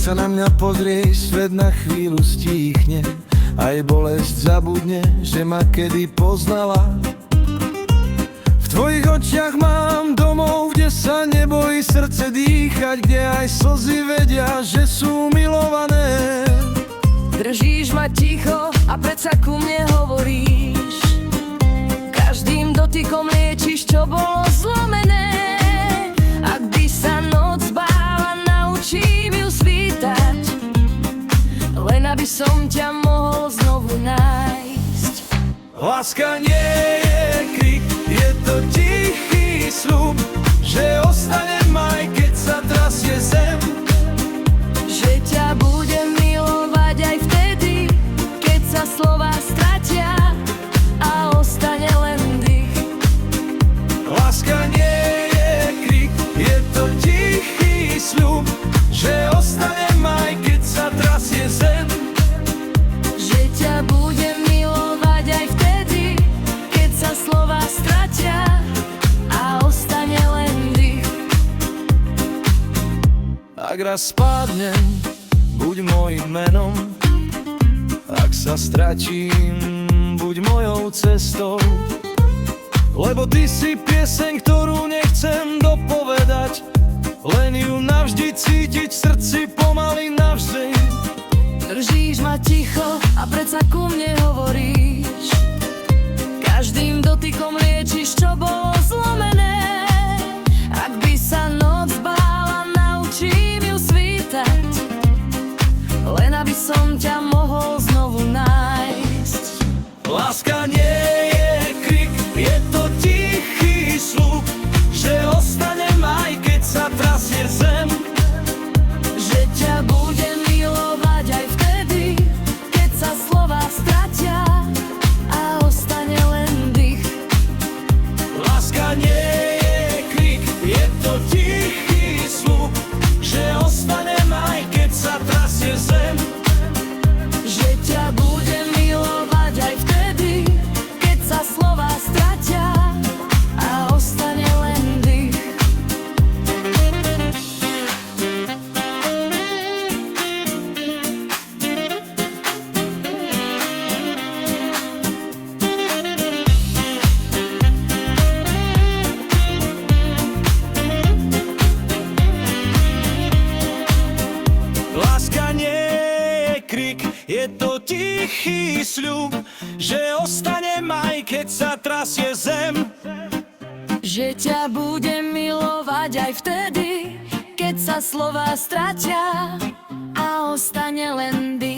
sa na mňa pozrieš, svet na chvíľu stíchne, aj bolesť zabudne, že ma kedy poznala. V tvojich očiach mám domov, kde sa nebojí srdce dýchať, kde aj slzy vedia, že sú milované. Držíš ma ticho a predsa ku mne hovoríš, každým dotykom liečiš, čo bolo zlomené. Ak by sa noc bála, naučím ju svítať, len aby som ťa mohol znovu nájsť. Láska nie je krik, je to tichý sľub, že ostanem aj keď sa trasie zem. Že ťa budem milovať aj vtedy, keď sa slová stratia a ostane len dých. Láska nie je krik, je to tichý sľub, že ostanem aj keď sa trasie zem. Že ťa budem milovať aj vtedy, keď sa slová stratia a ostane len dých. Ak raz spadnem, buď mojím menom, ak sa stratím, buď mojou cestou. Lebo ty si pieseň, ktorú nechcem dopovedať, len ju navždy cítiť v srdci pomaly navždy. Držíš ma ticho a predsa ku mne hovoríš, každým dotykom liečiš, čo bolo zlomené. Ak by sa noc bála, naučím ju svítať, len aby som ťa mohol znovu nájsť. Láska nie je krik, je to tichý sľub, že ostanem aj keď sa trasie zem. Že ťa budem milovať aj vtedy, keď sa slová stratia a ostane len dých. Láska nie je krik, je to tichý sľub, že ostanem aj keď sa trasie zem. Že ťa budem milovať aj vtedy, keď sa slová stratia a ostane len dých. Láska nie je krik, je to tichý sľub, že ostanem aj keď sa trasie zem. Že ťa budem milovať aj vtedy, keď sa slová stratia a ostane len dých.